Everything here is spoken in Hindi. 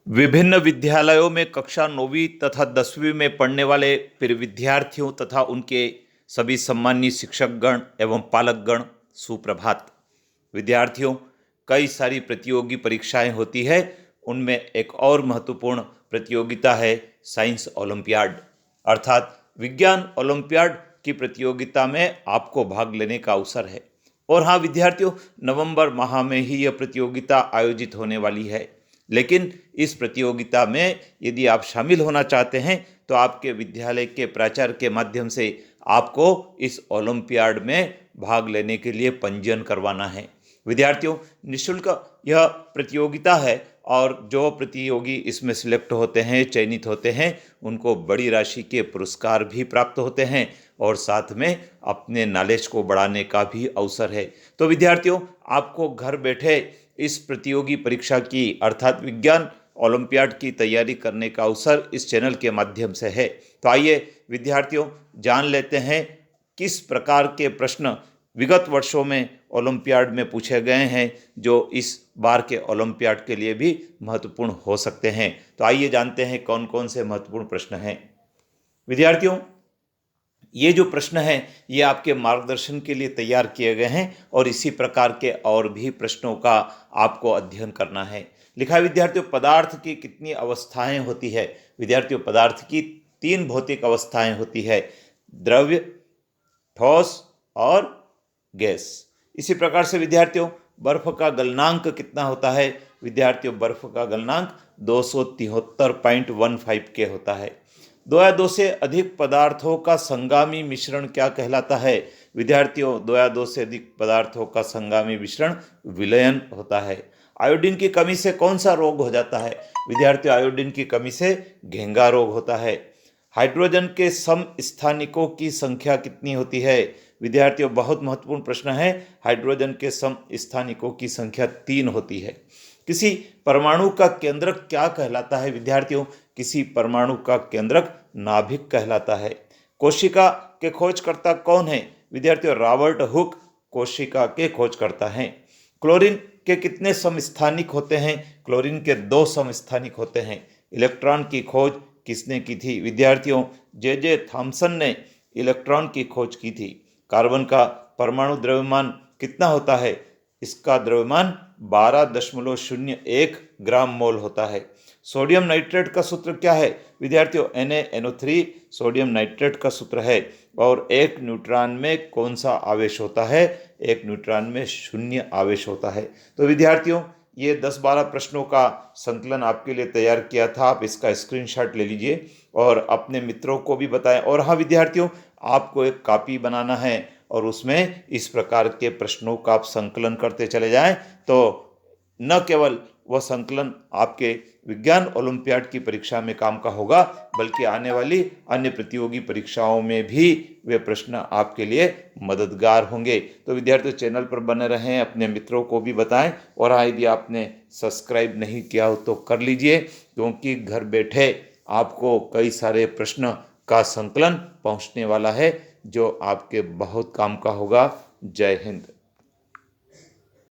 विभिन्न विद्यालयों में कक्षा 9वीं तथा 10वीं में पढ़ने वाले प्रिय विद्यार्थियों तथा उनके सभी सम्मानीय शिक्षकगण एवं पालकगण सुप्रभात। विद्यार्थियों, कई सारी प्रतियोगी परीक्षाएं होती है। उनमें एक और महत्वपूर्ण प्रतियोगिता है साइंस ओलंपियाड, अर्थात विज्ञान ओलंपियाड की प्रतियोगिता में आपको भाग लेने का अवसर है। और हाँ विद्यार्थियों, नवंबर माह में ही यह प्रतियोगिता आयोजित होने वाली है। लेकिन इस प्रतियोगिता में यदि आप शामिल होना चाहते हैं तो आपके विद्यालय के प्राचार्य के माध्यम से आपको इस ओलंपियाड में भाग लेने के लिए पंजीयन करवाना है। विद्यार्थियों, निःशुल्क यह प्रतियोगिता है और जो प्रतियोगी इसमें सिलेक्ट होते हैं, चयनित होते हैं, उनको बड़ी राशि के पुरस्कार भी प्राप्त होते हैं और साथ में अपने नॉलेज को बढ़ाने का भी अवसर है। तो विद्यार्थियों, आपको घर बैठे इस प्रतियोगी परीक्षा की अर्थात विज्ञान ओलंपियाड की तैयारी करने का अवसर इस चैनल के माध्यम से है। तो आइए विद्यार्थियों, जान लेते हैं किस प्रकार के प्रश्न विगत वर्षों में ओलंपियाड में पूछे गए हैं जो इस बार के ओलंपियाड के लिए भी महत्वपूर्ण हो सकते हैं। तो आइए जानते हैं कौन कौन से महत्वपूर्ण प्रश्न हैं। विद्यार्थियों, ये जो प्रश्न हैं ये आपके मार्गदर्शन के लिए तैयार किए गए हैं और इसी प्रकार के और भी प्रश्नों का आपको अध्ययन करना है। लिखा है विद्यार्थियों, पदार्थ की कितनी अवस्थाएं होती है। विद्यार्थियों, पदार्थ की 3 भौतिक अवस्थाएं होती है, द्रव्य, ठोस और गैस। इसी प्रकार से विद्यार्थियों, बर्फ का गलनांक कितना होता है। विद्यार्थियों, बर्फ का गलनांक 273.15 के होता है। 2 या 2 से अधिक पदार्थों का संगामी मिश्रण क्या कहलाता है। विद्यार्थियों, 2 या 2 से अधिक पदार्थों का संगामी मिश्रण विलयन होता है। आयोडीन की कमी से कौन सा रोग हो जाता है। विद्यार्थियों, आयोडीन की कमी से घेंघा रोग होता है। हाइड्रोजन के समस्थानिकों की संख्या कितनी होती है। विद्यार्थियों, बहुत महत्वपूर्ण प्रश्न है। हाइड्रोजन के समस्थानिकों की संख्या 3 होती है। किसी परमाणु का केंद्रक क्या कहलाता है। विद्यार्थियों, किसी परमाणु का केंद्रक नाभिक कहलाता है। कोशिका के खोजकर्ता कौन है। विद्यार्थियों, रॉबर्ट हुक कोशिका के खोजकर्ता हैं। क्लोरीन के कितने समस्थानिक होते हैं। क्लोरीन के 2 समस्थानिक होते हैं। इलेक्ट्रॉन की खोज किसने की थी। विद्यार्थियों, जे थॉमसन ने इलेक्ट्रॉन की खोज की थी। कार्बन का परमाणु द्रव्यमान कितना होता है। इसका द्रव्यमान 12.01 ग्राम मोल होता है। सोडियम नाइट्रेट का सूत्र क्या है। विद्यार्थियों, NaNO3 सोडियम नाइट्रेट का सूत्र है। और एक न्यूट्रॉन में कौन सा आवेश होता है। एक न्यूट्रॉन में 0 आवेश होता है। तो विद्यार्थियों, ये 10-12 प्रश्नों का संकलन आपके लिए तैयार किया था। आप इसका स्क्रीनशॉट ले लीजिए और अपने मित्रों को भी बताएं। और हाँ विद्यार्थियों, आपको एक कॉपी बनाना है और उसमें इस प्रकार के प्रश्नों का आप संकलन करते चले जाएं। तो न केवल वह संकलन आपके विज्ञान ओलंपियाड की परीक्षा में काम का होगा, बल्कि आने वाली अन्य प्रतियोगी परीक्षाओं में भी वे प्रश्न आपके लिए मददगार होंगे। तो विद्यार्थियों, चैनल पर बने रहें, अपने मित्रों को भी बताएं। और हाँ, यदि आपने सब्सक्राइब नहीं किया हो तो कर लीजिए, क्योंकि घर बैठे आपको कई सारे प्रश्न का संकलन पहुंचने वाला है जो आपके बहुत काम का होगा। जय हिंद।